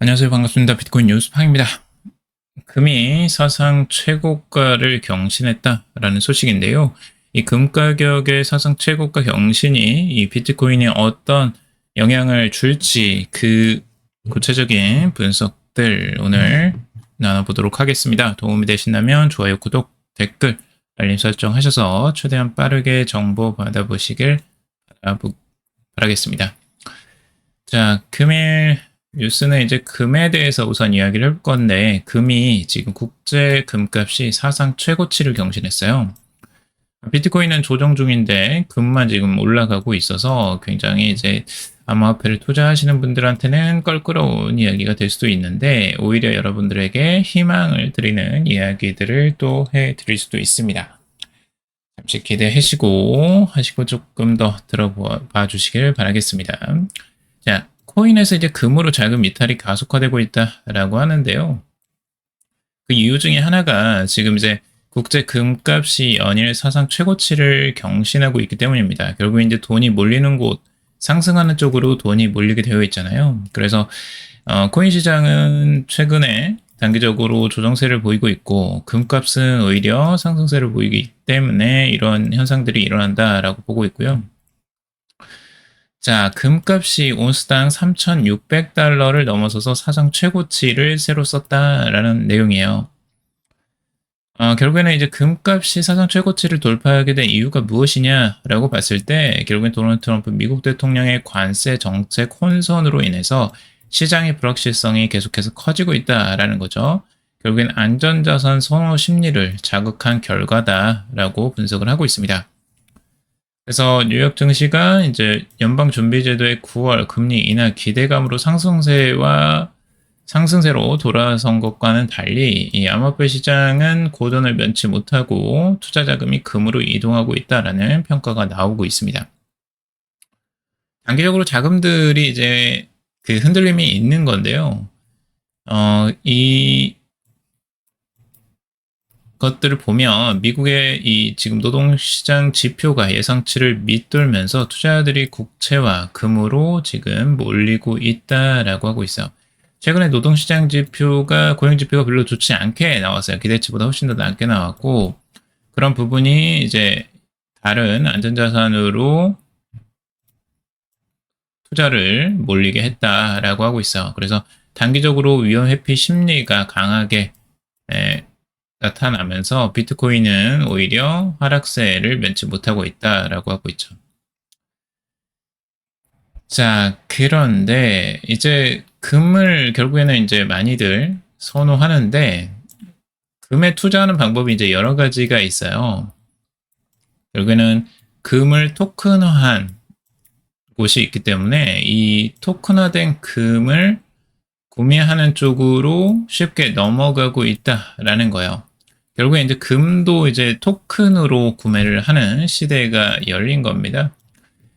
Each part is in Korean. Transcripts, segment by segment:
안녕하세요. 반갑습니다. 비트코인 뉴스팡입니다. 금이 사상 최고가를 경신했다라는 소식인데요. 이 금 가격의 사상 최고가 경신이 이 비트코인에 어떤 영향을 줄지 그 구체적인 분석들 오늘 나눠보도록 하겠습니다. 도움이 되신다면 좋아요, 구독, 댓글, 알림 설정하셔서 최대한 빠르게 정보 받아보시길 바라겠습니다. 자, 금일 뉴스는 이제 금에 대해서 우선 이야기를 해볼 건데, 금이 지금 국제 금값이 사상 최고치를 경신했어요. 비트코인은 조정 중인데 금만 지금 올라가고 있어서 굉장히 이제 암호화폐를 투자하시는 분들한테는 껄끄러운 이야기가 될 수도 있는데, 오히려 여러분들에게 희망을 드리는 이야기들을 또 해드릴 수도 있습니다. 잠시 기대하시고 조금 더 들어봐 주시길 바라겠습니다. 자, 코인에서 이제 금으로 자금 이탈이 가속화되고 있다라고 하는데요. 그 이유 중에 하나가 지금 이제 국제 금값이 연일 사상 최고치를 경신하고 있기 때문입니다. 결국 이제 돈이 몰리는 곳, 상승하는 쪽으로 돈이 몰리게 되어 있잖아요. 그래서 코인 시장은 최근에 단기적으로 조정세를 보이고 있고, 금값은 오히려 상승세를 보이기 때문에 이런 현상들이 일어난다라고 보고 있고요. 자, 금값이 온스당 3,600달러를 넘어서서 사상 최고치를 새로 썼다라는 내용이에요. 결국에는 이제 금값이 사상 최고치를 돌파하게 된 이유가 무엇이냐라고 봤을 때, 결국엔 도널드 트럼프 미국 대통령의 관세 정책 혼선으로 인해서 시장의 불확실성이 계속해서 커지고 있다라는 거죠. 결국엔 안전자산 선호 심리를 자극한 결과다라고 분석을 하고 있습니다. 그래서 뉴욕 증시가 이제 연방준비제도의 9월 금리 인하 기대감으로 상승세로 돌아선 것과는 달리 이 암호화폐 시장은 고전을 면치 못하고 투자 자금이 금으로 이동하고 있다라는 평가가 나오고 있습니다. 단기적으로 자금들이 이제 그 흔들림이 있는 건데요. 이 것들을 보면 미국의 이 지금 노동시장 지표가 예상치를 밑돌면서 투자자들이 국채와 금으로 지금 몰리고 있다라고 하고 있어요. 최근에 노동시장 지표가 고용지표가 별로 좋지 않게 나왔어요. 기대치보다 훨씬 더 낮게 나왔고, 그런 부분이 이제 다른 안전자산으로 투자를 몰리게 했다라고 하고 있어요. 그래서 단기적으로 위험 회피 심리가 강하게 나타나면서 비트코인은 오히려 하락세를 면치 못하고 있다라고 하고 있죠. 자, 그런데 이제 금을 결국에는 이제 많이들 선호하는데, 금에 투자하는 방법이 이제 여러 가지가 있어요. 결국에는 금을 토큰화한 곳이 있기 때문에 이 토큰화된 금을 구매하는 쪽으로 쉽게 넘어가고 있다라는 거예요. 결국에 이제 금도 이제 토큰으로 구매를 하는 시대가 열린 겁니다.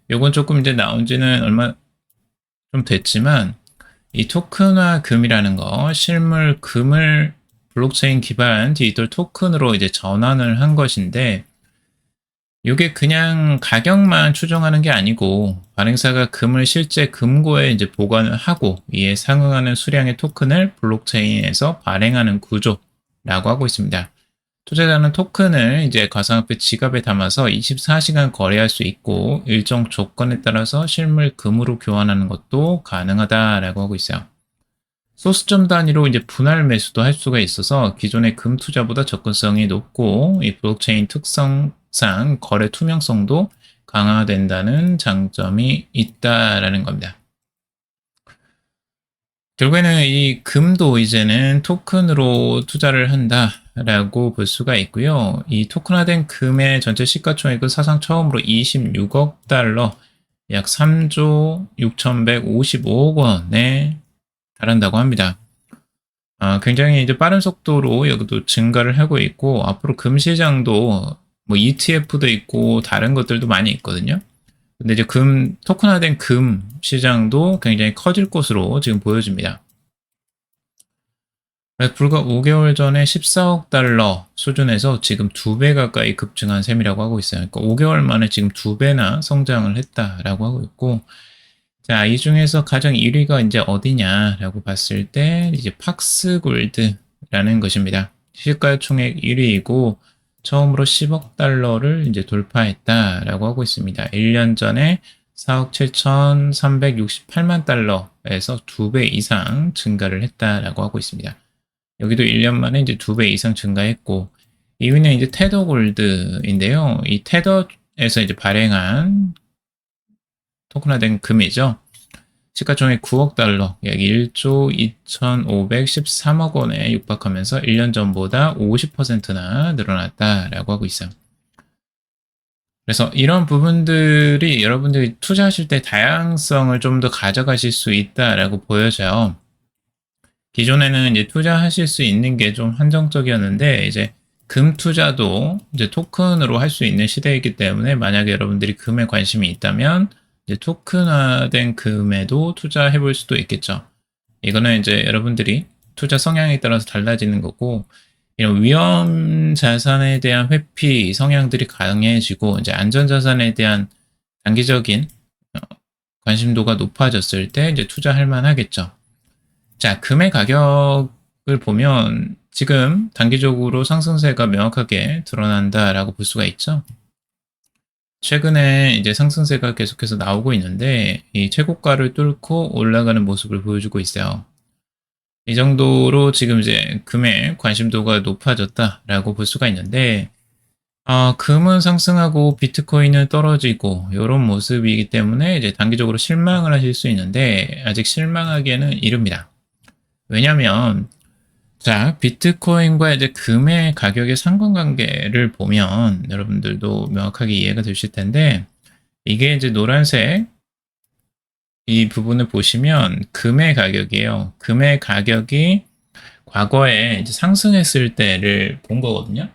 요건 조금 이제 나온 지는 얼마 좀 됐지만, 이 토큰화 금이라는 거, 실물 금을 블록체인 기반 디지털 토큰으로 이제 전환을 한 것인데, 이게 그냥 가격만 추정하는 게 아니고, 발행사가 금을 실제 금고에 이제 보관을 하고, 이에 상응하는 수량의 토큰을 블록체인에서 발행하는 구조라고 하고 있습니다. 투자자는 토큰을 이제 가상화폐 지갑에 담아서 24시간 거래할 수 있고, 일정 조건에 따라서 실물 금으로 교환하는 것도 가능하다라고 하고 있어요. 소수점 단위로 이제 분할 매수도 할 수가 있어서 기존의 금 투자보다 접근성이 높고, 이 블록체인 특성상 거래 투명성도 강화된다는 장점이 있다라는 겁니다. 결국에는 이 금도 이제는 토큰으로 투자를 한다라고 볼 수가 있고요. 이 토큰화된 금의 전체 시가총액은 사상 처음으로 26억 달러, 약 3조 6,155억 원에 달한다고 합니다. 굉장히 이제 빠른 속도로 여기도 증가를 하고 있고, 앞으로 금 시장도 뭐 ETF도 있고 다른 것들도 많이 있거든요. 근데 이제 토큰화된 금 시장도 굉장히 커질 것으로 지금 보여집니다. 불과 5개월 전에 14억 달러 수준에서 지금 2배 가까이 급증한 셈이라고 하고 있어요. 그러니까 5개월 만에 지금 2배나 성장을 했다라고 하고 있고, 자, 이 중에서 가장 1위가 이제 어디냐라고 봤을 때 이제 팍스골드라는 것입니다. 시가 총액 1위이고 처음으로 10억 달러를 이제 돌파했다라고 하고 있습니다. 1년 전에 4억 7,368만 달러에서 2배 이상 증가를 했다라고 하고 있습니다. 여기도 1년 만에 이제 2배 이상 증가했고 2위는 이제 테더골드인데요. 이 테더에서 이제 발행한 토큰화된 금이죠. 시가총액 9억 달러, 약 1조 2,513억 원에 육박하면서 1년 전보다 50%나 늘어났다라고 하고 있어요. 그래서 이런 부분들이 여러분들이 투자하실 때 다양성을 좀 더 가져가실 수 있다라고 보여져요. 기존에는 이제 투자하실 수 있는 게 좀 한정적이었는데 이제 금 투자도 이제 토큰으로 할 수 있는 시대이기 때문에 만약에 여러분들이 금에 관심이 있다면 이제 토큰화된 금에도 투자해 볼 수도 있겠죠. 이거는 이제 여러분들이 투자 성향에 따라서 달라지는 거고 이런 위험 자산에 대한 회피 성향들이 강해지고 이제 안전 자산에 대한 단기적인 관심도가 높아졌을 때 이제 투자할 만하겠죠. 자, 금의 가격을 보면 지금 단기적으로 상승세가 명확하게 드러난다라고 볼 수가 있죠. 최근에 이제 상승세가 계속해서 나오고 있는데 이 최고가를 뚫고 올라가는 모습을 보여주고 있어요. 이 정도로 지금 이제 금의 관심도가 높아졌다라고 볼 수가 있는데 금은 상승하고 비트코인은 떨어지고 이런 모습이기 때문에 이제 단기적으로 실망을 하실 수 있는데 아직 실망하기에는 이릅니다. 왜냐하면 자, 비트코인과 이제 금의 가격의 상관관계를 보면 여러분들도 명확하게 이해가 되실 텐데 이게 이제 노란색 이 부분을 보시면 금의 가격이에요. 금의 가격이 과거에 이제 상승했을 때를 본 거거든요.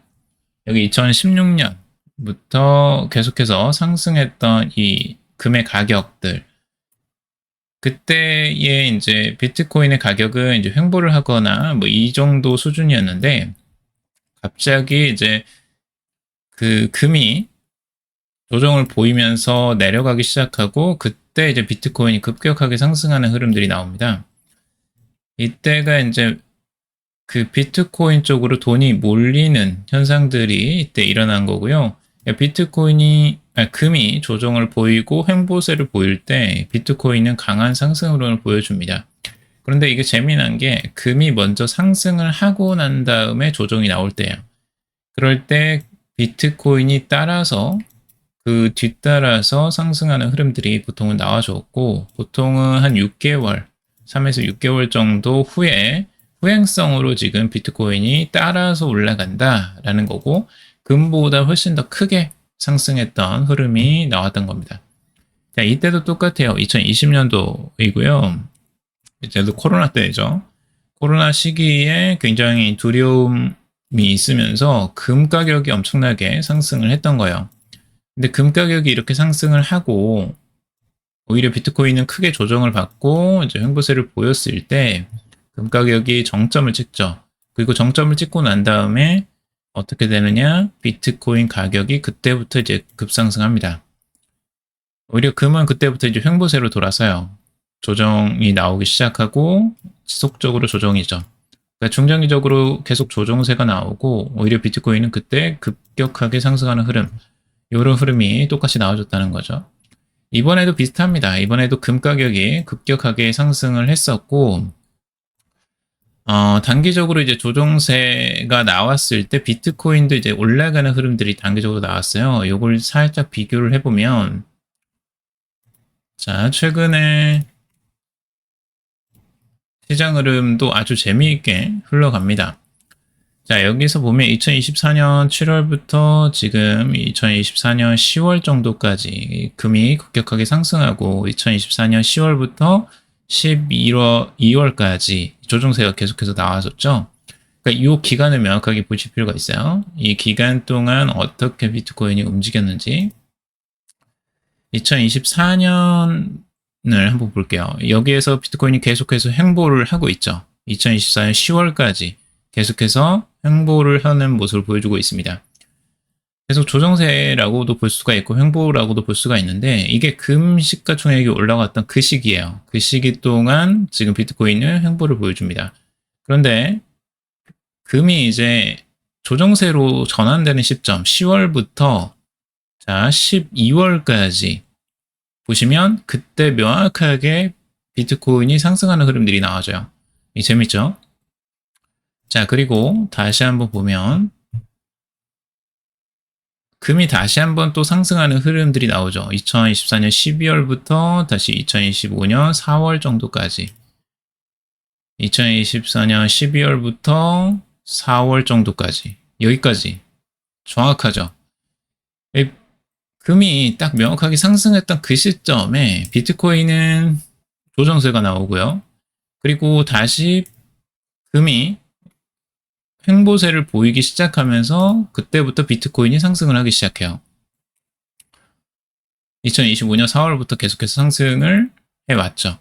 여기 2016년부터 계속해서 상승했던 이 금의 가격들 그때의 이제 비트코인의 가격은 이제 횡보를 하거나 뭐 이 정도 수준이었는데 갑자기 이제 그 금이 조정을 보이면서 내려가기 시작하고 그때 이제 비트코인이 급격하게 상승하는 흐름들이 나옵니다. 이때가 이제 그 비트코인 쪽으로 돈이 몰리는 현상들이 이때 일어난 거고요. 금이 조정을 보이고 횡보세를 보일 때 비트코인은 강한 상승 흐름을 보여줍니다. 그런데 이게 재미난 게 금이 먼저 상승을 하고 난 다음에 조정이 나올 때예요. 그럴 때 비트코인이 따라서 그 뒤따라서 상승하는 흐름들이 보통은 나와줬고 보통은 한 6개월, 3에서 6개월 정도 후에 후행성으로 지금 비트코인이 따라서 올라간다라는 거고 금보다 훨씬 더 크게 상승했던 흐름이 나왔던 겁니다. 자, 이때도 똑같아요. 2020년도이고요. 이때도 코로나 때죠. 코로나 시기에 굉장히 두려움이 있으면서 금 가격이 엄청나게 상승을 했던 거예요. 근데 금 가격이 이렇게 상승을 하고 오히려 비트코인은 크게 조정을 받고 이제 횡보세를 보였을 때 금 가격이 정점을 찍죠. 그리고 정점을 찍고 난 다음에 어떻게 되느냐? 비트코인 가격이 그때부터 이제 급상승합니다. 오히려 금은 그때부터 이제 횡보세로 돌아서요. 조정이 나오기 시작하고 지속적으로 조정이죠. 그러니까 중장기적으로 계속 조정세가 나오고 오히려 비트코인은 그때 급격하게 상승하는 흐름, 이런 흐름이 똑같이 나와줬다는 거죠. 이번에도 비슷합니다. 이번에도 금 가격이 급격하게 상승을 했었고 단기적으로 이제 조정세가 나왔을 때 비트코인도 이제 올라가는 흐름들이 단기적으로 나왔어요. 이걸 살짝 비교를 해보면 자, 최근에 시장 흐름도 아주 재미있게 흘러갑니다. 자, 여기서 보면 2024년 7월부터 지금 2024년 10월 정도까지 금이 급격하게 상승하고 2024년 10월부터 2월까지 조정세가 계속해서 나왔었죠. 그러니까 이 기간을 명확하게 보실 필요가 있어요. 이 기간 동안 어떻게 비트코인이 움직였는지 2024년을 한번 볼게요. 여기에서 비트코인이 계속해서 횡보를 하고 있죠. 2024년 10월까지 계속해서 횡보를 하는 모습을 보여주고 있습니다. 계속 조정세라고도 볼 수가 있고 횡보라고도 볼 수가 있는데 이게 금 시가총액이 올라갔던 그 시기예요. 그 시기 동안 지금 비트코인은 횡보를 보여줍니다. 그런데 금이 이제 조정세로 전환되는 시점 10월부터 자 12월까지 보시면 그때 명확하게 비트코인이 상승하는 흐름들이 나와줘요. 이 재밌죠? 자 그리고 다시 한번 보면 금이 다시 한번 또 상승하는 흐름들이 나오죠. 2024년 12월부터 다시 2025년 4월 정도까지 2024년 12월부터 4월 정도까지 여기까지 정확하죠. 금이 딱 명확하게 상승했던 그 시점에 비트코인은 조정세가 나오고요. 그리고 다시 금이 횡보세를 보이기 시작하면서 그때부터 비트코인이 상승을 하기 시작해요. 2025년 4월부터 계속해서 상승을 해왔죠.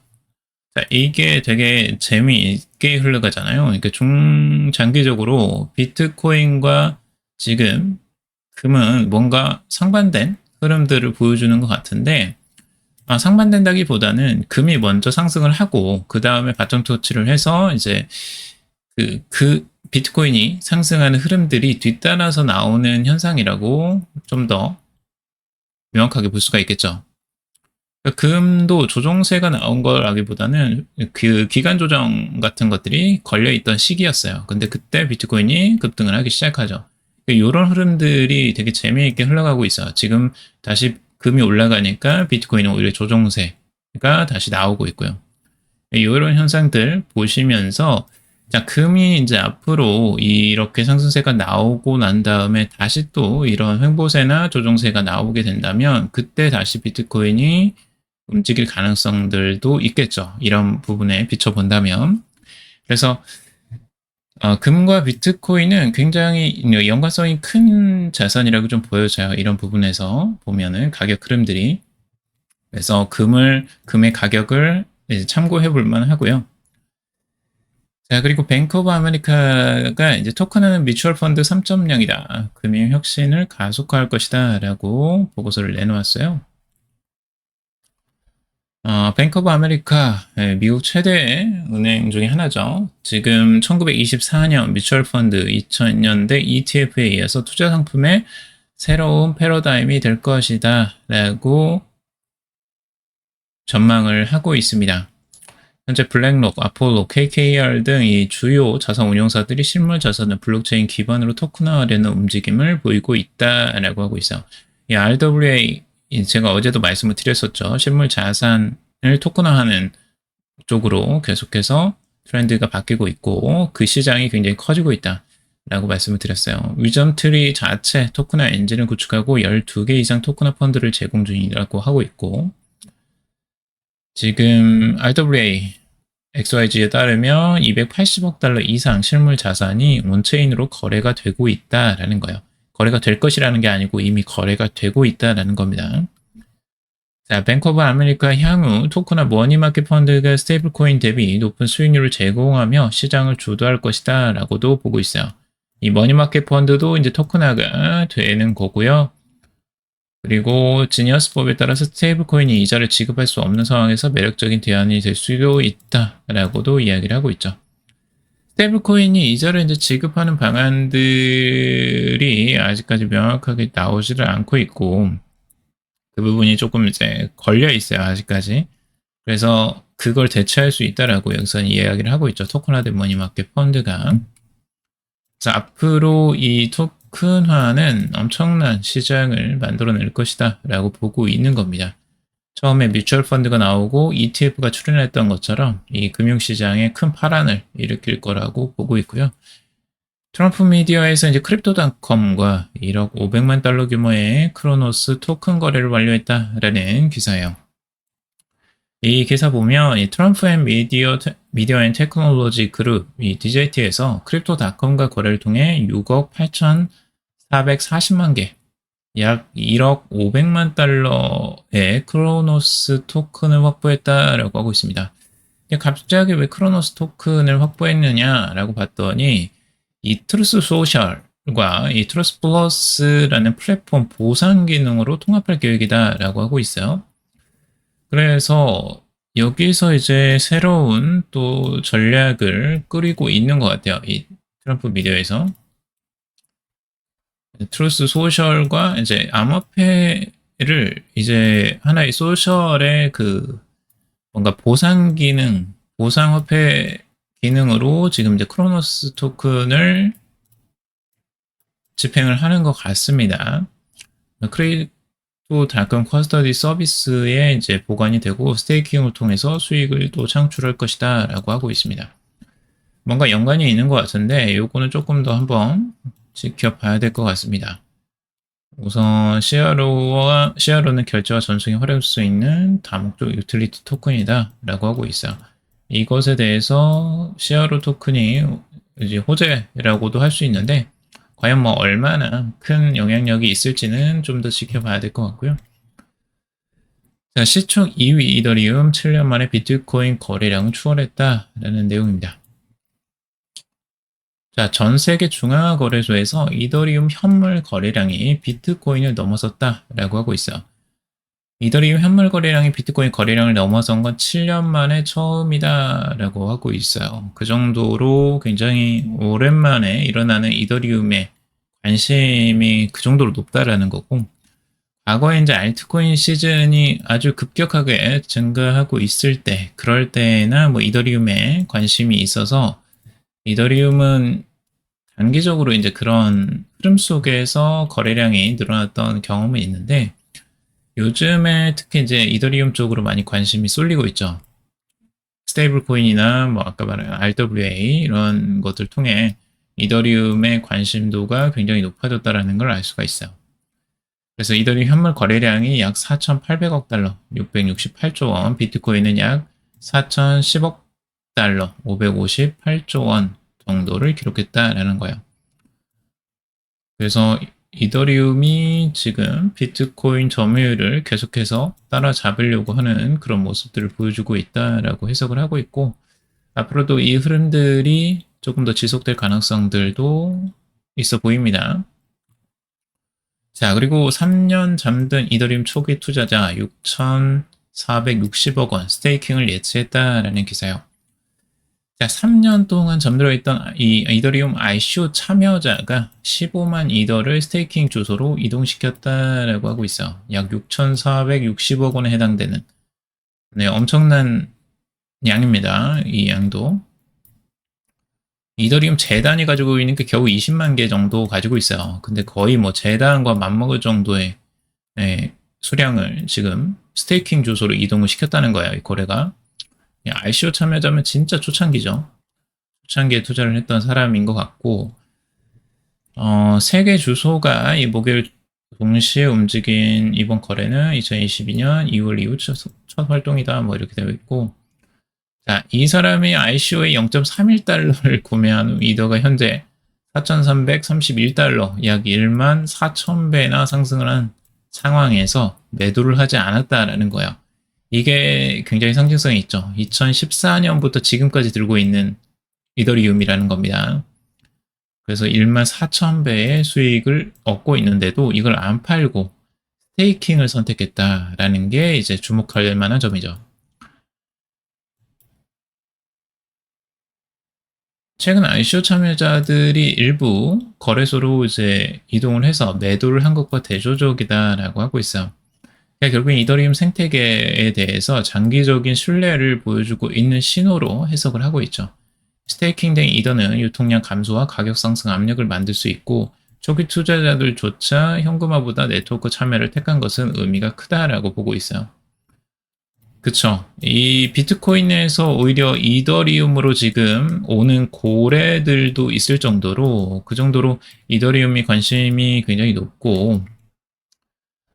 자, 이게 되게 재미있게 흘러가잖아요. 그러니까 중장기적으로 비트코인과 지금 금은 뭔가 상반된 흐름들을 보여주는 것 같은데 상반된다기보다는 금이 먼저 상승을 하고 그 다음에 바텀 터치를 해서 이제 그 비트코인이 상승하는 흐름들이 뒤따라서 나오는 현상이라고 좀 더 명확하게 볼 수가 있겠죠. 금도 조정세가 나온 거라기보다는 그 기간 조정 같은 것들이 걸려있던 시기였어요. 근데 그때 비트코인이 급등을 하기 시작하죠. 이런 흐름들이 되게 재미있게 흘러가고 있어요. 지금 다시 금이 올라가니까 비트코인은 오히려 조정세가 다시 나오고 있고요. 이런 현상들 보시면서 자, 금이 이제 앞으로 이렇게 상승세가 나오고 난 다음에 다시 또 이런 횡보세나 조정세가 나오게 된다면 그때 다시 비트코인이 움직일 가능성들도 있겠죠. 이런 부분에 비춰본다면. 그래서 금과 비트코인은 굉장히 연관성이 큰 자산이라고 좀 보여져요. 이런 부분에서 보면은 가격 흐름들이. 그래서 금의 가격을 참고해 볼 만하고요. 자, 그리고 뱅크 오브 아메리카가 이제 토큰화는 뮤추얼 펀드 3.0이다. 금융 혁신을 가속화할 것이다. 라고 보고서를 내놓았어요. 뱅크 오브 아메리카, 미국 최대 은행 중에 하나죠. 지금 1924년 뮤추얼 펀드 2000년대 ETF에 이어서 투자 상품의 새로운 패러다임이 될 것이다. 라고 전망을 하고 있습니다. 현재 블랙록, 아폴로, KKR 등 이 주요 자산 운용사들이 실물 자산을 블록체인 기반으로 토큰화하려는 움직임을 보이고 있다라고 하고 있어요. 이 RWA, 제가 어제도 말씀을 드렸었죠. 실물 자산을 토큰화하는 쪽으로 계속해서 트렌드가 바뀌고 있고 그 시장이 굉장히 커지고 있다라고 말씀을 드렸어요. 위점트리 자체 토큰화 엔진을 구축하고 12개 이상 토큰화 펀드를 제공 중이라고 하고 있고 지금 RWA XYG에 따르면 280억 달러 이상 실물 자산이 온체인으로 거래가 되고 있다라는 거예요. 거래가 될 것이라는 게 아니고 이미 거래가 되고 있다라는 겁니다. 자, 뱅크 오브 아메리카 향후 토큰화 머니마켓 펀드가 스테이블 코인 대비 높은 수익률을 제공하며 시장을 주도할 것이다 라고도 보고 있어요. 이 머니마켓 펀드도 이제 토큰화가 되는 거고요. 그리고 지니어스법에 따라서 스테이블 코인이 이자를 지급할 수 없는 상황에서 매력적인 대안이 될 수도 있다라고도 이야기를 하고 있죠. 스테이블 코인이 이자를 이제 지급하는 방안들이 아직까지 명확하게 나오지를 않고 있고 그 부분이 조금 이제 걸려 있어요, 아직까지. 그래서 그걸 대체할 수 있다라고 여기서는 이야기를 하고 있죠. 토큰화된 머니마켓 펀드가. 자, 앞으로 이 토큰화는 엄청난 시장을 만들어낼 것이다 라고 보고 있는 겁니다. 처음에 뮤추얼 펀드가 나오고 ETF가 출현했던 것처럼 이 금융시장에 큰 파란을 일으킬 거라고 보고 있고요. 트럼프 미디어에서 이제 크립토닷컴과 1억 500만 달러 규모의 크로노스 토큰 거래를 완료했다라는 기사예요. 이 기사 보면 이 트럼프 앤 미디어 앤 테크놀로지 그룹 이 DJT에서 크립토닷컴과 거래를 통해 6억 8,440만 개, 약 1억 500만 달러의 크로노스 토큰을 확보했다라고 하고 있습니다. 갑자기 왜 크로노스 토큰을 확보했느냐라고 봤더니 이 트루스 소셜 이 트러스트 플러스라는 플랫폼 보상 기능으로 통합할 계획이다라고 하고 있어요. 그래서 여기서 이제 새로운 또 전략을 꾸리고 있는 것 같아요. 이 트럼프 미디어에서. 트루스 소셜과 이제 암호화폐를 이제 하나의 소셜의 그 뭔가 보상 기능, 보상 화폐 기능으로 지금 이제 크로노스 토큰을 집행을 하는 것 같습니다. 크립토 달컴 커스터디 서비스에 이제 보관이 되고 스테이킹을 통해서 수익을 또 창출할 것이다 라고 하고 있습니다. 뭔가 연관이 있는 것 같은데 요거는 조금 더 한번 지켜봐야 될 것 같습니다. 우선 CRO는 결제와 전송에 활용할 수 있는 다목적 유틸리티 토큰이다 라고 하고 있어요. 이것에 대해서 CRO 토큰이 이제 호재라고도 할 수 있는데 과연 뭐 얼마나 큰 영향력이 있을지는 좀 더 지켜봐야 될 것 같고요. 자, 시총 2위 이더리움 7년 만에 비트코인 거래량을 추월했다라는 내용입니다. 자, 전 세계 중앙화 거래소에서 이더리움 현물 거래량이 비트코인을 넘어섰다라고 하고 있어요. 이더리움 현물 거래량이 비트코인 거래량을 넘어선 건 7년 만에 처음이다라고 하고 있어요. 그 정도로 굉장히 오랜만에 일어나는 이더리움의 관심이 그 정도로 높다라는 거고, 과거에 이제 알트코인 시즌이 아주 급격하게 증가하고 있을 때, 그럴 때나 뭐 이더리움에 관심이 있어서 이더리움은 단기적으로 이제 그런 흐름 속에서 거래량이 늘어났던 경험은 있는데 요즘에 특히 이제 이더리움 쪽으로 많이 관심이 쏠리고 있죠. 스테이블 코인이나 뭐 아까 말한 RWA 이런 것들 통해 이더리움의 관심도가 굉장히 높아졌다라는 걸 알 수가 있어요. 그래서 이더리움 현물 거래량이 약 4,800억 달러, 668조 원, 비트코인은 약 4,010억 달러, 558조 원 정도를 기록했다라는 거예요. 그래서 이더리움이 지금 비트코인 점유율을 계속해서 따라잡으려고 하는 그런 모습들을 보여주고 있다라고 해석을 하고 있고 앞으로도 이 흐름들이 조금 더 지속될 가능성들도 있어 보입니다. 자, 그리고 3년 잠든 이더리움 초기 투자자 6,460억 원 스테이킹을 예치했다라는 기사요. 자, 3년 동안 잠들어 있던 이 이더리움 ICO 참여자가 15만 이더를 스테이킹 주소로 이동시켰다라고 하고 있어요. 약 6,460억 원에 해당되는 네, 엄청난 양입니다. 이 양도. 이더리움 재단이 가지고 있는 게 겨우 20만 개 정도 가지고 있어요. 근데 거의 뭐 재단과 맞먹을 정도의 수량을 지금 스테이킹 주소로 이동을 시켰다는 거예요. 이 거래가. ICO 참여자면 진짜 초창기죠. 초창기에 투자를 했던 사람인 것 같고 세계 주소가 이 목요일 동시에 움직인 이번 거래는 2022년 2월 이후 첫 활동이다 뭐 이렇게 되어 있고 자, 이 사람이 ICO에 0.31달러를 구매한 후 이더가 현재 4,331달러 약 1만 4,000배나 상승을 한 상황에서 매도를 하지 않았다라는 거예요. 이게 굉장히 상징성이 있죠. 2014년부터 지금까지 들고 있는 이더리움이라는 겁니다. 그래서 1만 4,000배의 수익을 얻고 있는데도 이걸 안 팔고 스테이킹을 선택했다라는 게 이제 주목할 만한 점이죠. 최근 ICO 참여자들이 일부 거래소로 이제 이동을 해서 매도를 한 것과 대조적이다라고 하고 있어요. 그러니까 결국엔 이더리움 생태계에 대해서 장기적인 신뢰를 보여주고 있는 신호로 해석을 하고 있죠. 스테이킹된 이더는 유통량 감소와 가격 상승 압력을 만들 수 있고 초기 투자자들조차 현금화보다 네트워크 참여를 택한 것은 의미가 크다라고 보고 있어요. 그쵸. 이 비트코인에서 오히려 이더리움으로 지금 오는 고래들도 있을 정도로 그 정도로 이더리움이 관심이 굉장히 높고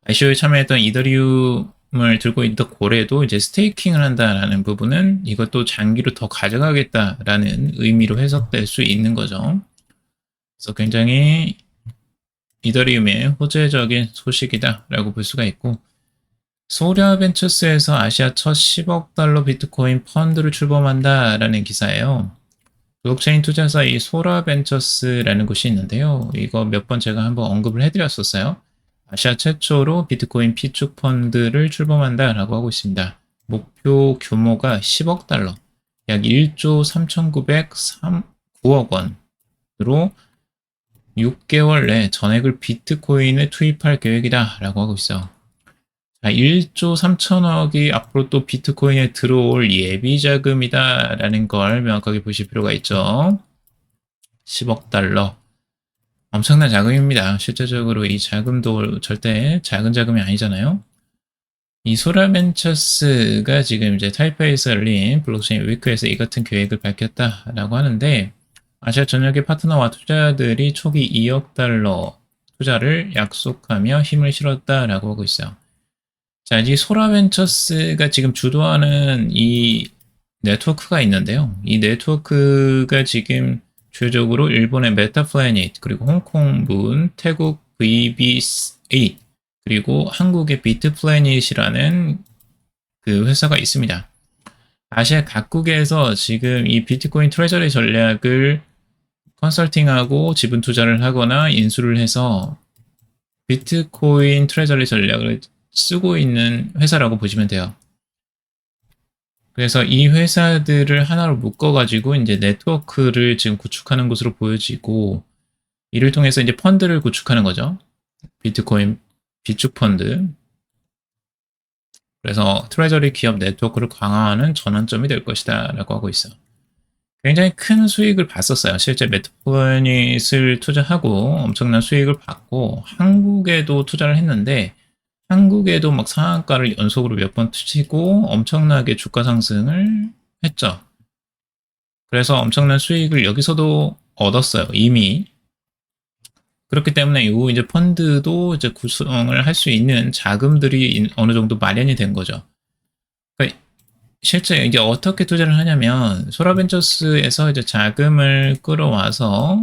ICO에 참여했던 이더리움을 들고 있던 고래도 이제 스테이킹을 한다라는 부분은 이것도 장기로 더 가져가겠다라는 의미로 해석될 수 있는 거죠. 그래서 굉장히 이더리움의 호재적인 소식이다라고 볼 수가 있고 소랴벤처스에서 아시아 첫 10억 달러 비트코인 펀드를 출범한다라는 기사예요. 블록체인 투자사 이 소라벤처스라는 곳이 있는데요. 이거 몇 번 제가 한번 언급을 해드렸었어요. 아시아 최초로 비트코인 P축 펀드를 출범한다라고 하고 있습니다. 목표 규모가 10억 달러, 약 1조 3,909억 원으로 6개월 내 전액을 비트코인에 투입할 계획이다라고 하고 있어. 자, 1조 3천억이 앞으로 또 비트코인에 들어올 예비 자금이다라는 걸 명확하게 보실 필요가 있죠. 10억 달러. 엄청난 자금입니다. 실제적으로 이 자금도 절대 작은 자금이 아니잖아요. 이 소라벤처스가 지금 이제 타이페이에서 열린 블록체인 위크에서 이 같은 계획을 밝혔다라고 하는데, 아시아 전역의 파트너와 투자자들이 초기 2억 달러 투자를 약속하며 힘을 실었다라고 하고 있어요. 자, 이 소라벤처스가 지금 주도하는 이 네트워크가 있는데요. 이 네트워크가 지금 주요적으로 일본의 메타플래닛, 그리고 홍콩문, 태국 VB8, 그리고 한국의 비트플래닛이라는 그 회사가 있습니다. 아시아 각국에서 지금 이 비트코인 트레저리 전략을 컨설팅하고 지분 투자를 하거나 인수를 해서 비트코인 트레저리 전략을 쓰고 있는 회사라고 보시면 돼요. 그래서 이 회사들을 하나로 묶어가지고 이제 네트워크를 지금 구축하는 것으로 보여지고, 이를 통해서 이제 펀드를 구축하는 거죠. 비트코인 비축 펀드. 그래서 트레저리 기업 네트워크를 강화하는 전환점이 될 것이다 라고 하고 있어요. 굉장히 큰 수익을 봤었어요. 실제 메타플래닛을 투자하고 엄청난 수익을 받고 한국에도 투자를 했는데, 한국에도 막 상한가를 연속으로 몇 번 치고 엄청나게 주가 상승을 했죠. 그래서 엄청난 수익을 여기서도 얻었어요. 이미. 그렇기 때문에 이후 이제 펀드도 이제 구성을 할 수 있는 자금들이 어느 정도 마련이 된 거죠. 그러니까 실제 이제 어떻게 투자를 하냐면, 소라벤처스에서 이제 자금을 끌어와서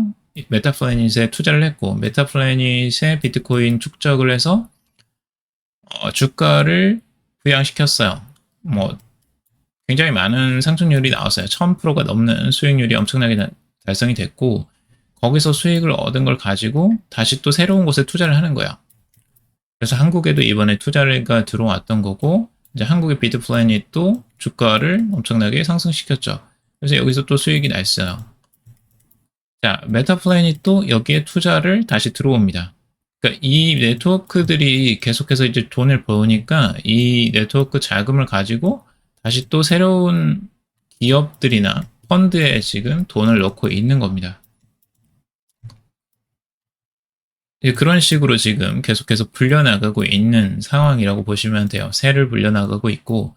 메타플래닛에 투자를 했고, 메타플래닛에 비트코인 축적을 해서 주가를 부양시켰어요. 뭐 굉장히 많은 상승률이 나왔어요. 1000%가 넘는 수익률이 엄청나게 달성이 됐고, 거기서 수익을 얻은 걸 가지고 다시 또 새로운 곳에 투자를 하는 거예요. 그래서 한국에도 이번에 투자가 들어왔던 거고, 이제 한국의 비트플래닛도 주가를 엄청나게 상승시켰죠. 그래서 여기서 또 수익이 났어요. 자, 메타플래닛도 여기에 투자를 다시 들어옵니다. 그러니까 이 네트워크들이 계속해서 이제 돈을 버니까 이 네트워크 자금을 가지고 다시 또 새로운 기업들이나 펀드에 지금 돈을 넣고 있는 겁니다. 그런 식으로 지금 계속해서 불려나가고 있는 상황이라고 보시면 돼요. 새를 불려나가고 있고,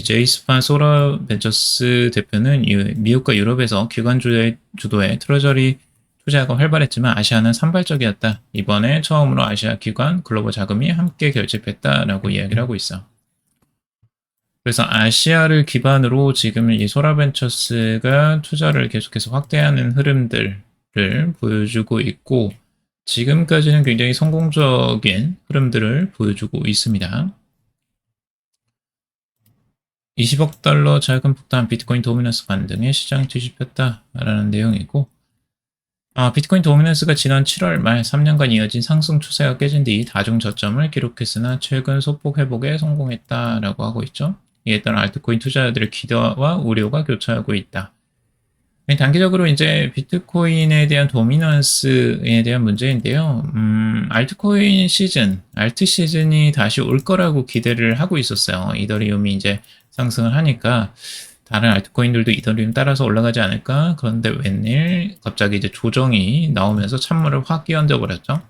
제이스판 소라벤처스 대표는 미국과 유럽에서 기관 주도의 트레저리 투자가 활발했지만 아시아는 산발적이었다. 이번에 처음으로 아시아 기관 글로벌 자금이 함께 결집했다라고 이야기를 하고 있어. 그래서 아시아를 기반으로 지금 이 소라벤처스가 투자를 계속해서 확대하는 흐름들을 보여주고 있고, 지금까지는 굉장히 성공적인 흐름들을 보여주고 있습니다. 20억 달러 자금 폭탄 비트코인 도미넌스 반등에 시장 뒤집혔다라는 내용이고, 비트코인 도미넌스가 지난 7월 말 3년간 이어진 상승 추세가 깨진 뒤 다중 저점을 기록했으나 최근 소폭 회복에 성공했다라고 하고 있죠. 이에 따라 알트코인 투자자들의 기대와 우려가 교차하고 있다. 단기적으로 이제 비트코인에 대한 도미넌스에 대한 문제인데요. 알트코인 시즌, 알트 시즌이 다시 올 거라고 기대를 하고 있었어요. 이더리움이 이제 상승을 하니까 다른 알트코인들도 이더리움 따라서 올라가지 않을까? 그런데 웬일 갑자기 이제 조정이 나오면서 찬물을 확 끼얹어 버렸죠.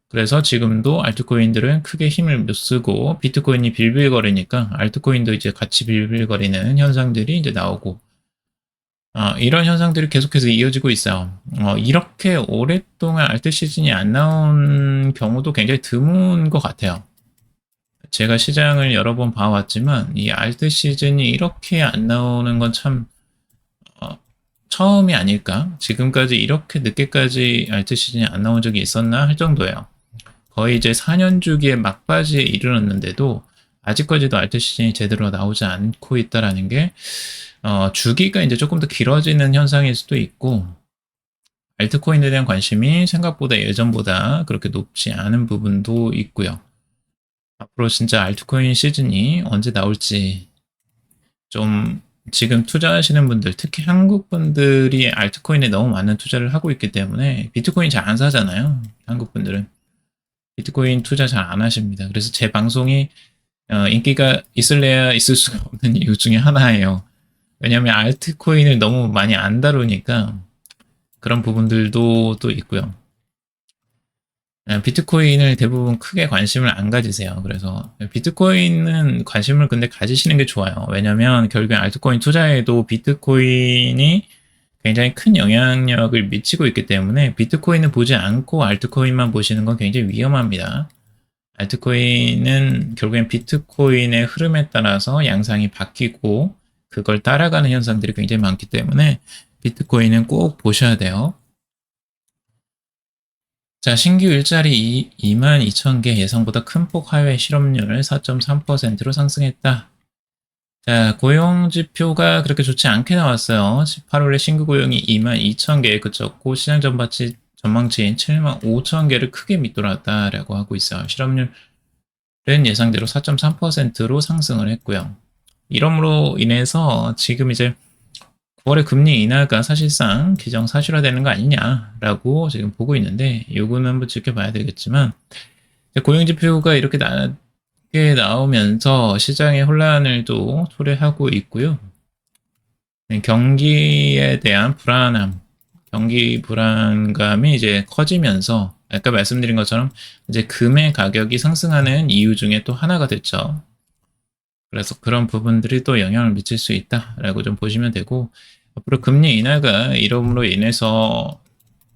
그래서 지금도 알트코인들은 크게 힘을 못 쓰고 비트코인이 빌빌거리니까 알트코인도 이제 같이 빌빌거리는 현상들이 이제 나오고, 이런 현상들이 계속해서 이어지고 있어요. 이렇게 오랫동안 알트 시즌이 안 나온 경우도 굉장히 드문 것 같아요. 제가 시장을 여러 번 봐왔지만 이 알트 시즌이 이렇게 안 나오는 건 참 처음이 아닐까? 지금까지 이렇게 늦게까지 알트 시즌이 안 나온 적이 있었나 할 정도예요. 거의 이제 4년 주기의 막바지에 이르렀는데도 아직까지도 알트 시즌이 제대로 나오지 않고 있다라는 게 주기가 이제 조금 더 길어지는 현상일 수도 있고 알트코인에 대한 관심이 생각보다 예전보다 그렇게 높지 않은 부분도 있고요. 앞으로 진짜 알트코인 시즌이 언제 나올지 좀 지금 투자하시는 분들, 특히 한국 분들이 알트코인에 너무 많은 투자를 하고 있기 때문에 비트코인 잘 안 사잖아요. 한국 분들은 비트코인 투자 잘 안 하십니다. 그래서 제 방송이 인기가 있을래야 있을 수가 없는 이유 중에 하나예요. 왜냐하면 알트코인을 너무 많이 안 다루니까 그런 부분들도 또 있고요. 비트코인을 대부분 크게 관심을 안 가지세요. 그래서 비트코인은 관심을 근데 가지시는 게 좋아요. 왜냐면 결국에 알트코인 투자에도 비트코인이 굉장히 큰 영향력을 미치고 있기 때문에 비트코인을 보지 않고 알트코인만 보시는 건 굉장히 위험합니다. 알트코인은 결국엔 비트코인의 흐름에 따라서 양상이 바뀌고 그걸 따라가는 현상들이 굉장히 많기 때문에 비트코인은 꼭 보셔야 돼요. 자, 신규 일자리 22,000개 예상보다 큰 폭 하회 실업률 4.3%로 상승했다. 자, 고용지표가 그렇게 좋지 않게 나왔어요. 18월에 신규 고용이 22,000개에 그쳤고 시장 전망치인 75,000개를 크게 밑돌았다라고 하고 있어요. 실업률은 예상대로 4.3%로 상승을 했고요. 이러므로 인해서 지금 이제 9월에 금리 인하가 사실상 기정사실화되는 거 아니냐라고 지금 보고 있는데 요거는 한번 지켜봐야 되겠지만 고용지표가 이렇게 낮게 나오면서 시장의 혼란을 또 초래하고 있고요. 경기에 대한 불안함, 경기 불안감이 이제 커지면서 아까 말씀드린 것처럼 이제 금의 가격이 상승하는 이유 중에 또 하나가 됐죠. 그래서 그런 부분들이 또 영향을 미칠 수 있다라고 좀 보시면 되고 앞으로 금리 인하가 이름으로 인해서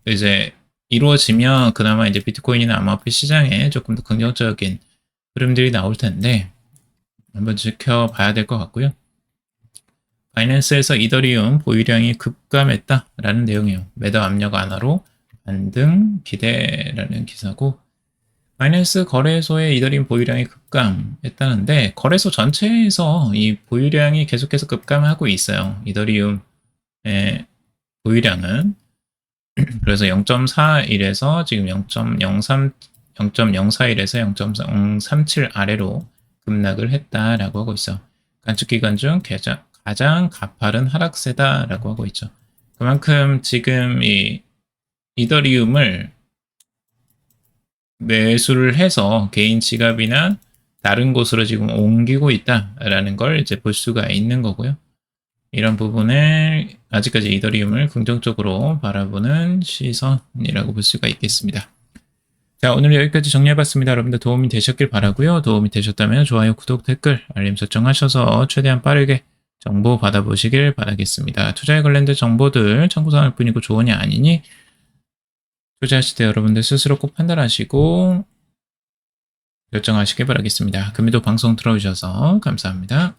이제 이루어지면 그나마 이제 비트코인이나 암호화폐 시장에 조금 더 긍정적인 흐름들이 나올 텐데 한번 지켜봐야 될 것 같고요. 바이낸스에서 이더리움 보유량이 급감했다라는 내용이에요. 매도 압력 완화로 반등 기대라는 기사고 바이낸스 거래소의 이더리움 보유량이 급감했다는데 거래소 전체에서 이 보유량이 계속해서 급감하고 있어요. 이더리움의 보유량은 그래서 0.41에서 지금 0.03, 0.041에서 0.037 아래로 급락을 했다라고 하고 있어. 간축 기간 중 가장 가파른 하락세다라고 하고 있죠. 그만큼 지금 이 이더리움을 매수를 해서 개인 지갑이나 다른 곳으로 지금 옮기고 있다라는 걸 이제 볼 수가 있는 거고요. 이런 부분을 아직까지 이더리움을 긍정적으로 바라보는 시선이라고 볼 수가 있겠습니다. 자, 오늘 여기까지 정리해봤습니다. 여러분들 도움이 되셨길 바라고요. 도움이 되셨다면 좋아요, 구독, 댓글, 알림 설정하셔서 최대한 빠르게 정보 받아보시길 바라겠습니다. 투자에 관련된 정보들 참고사항일 뿐이고 조언이 아니니 투자하실 때 여러분들 스스로 꼭 판단하시고 결정하시길 바라겠습니다. 금일도 방송 들어주셔서 감사합니다.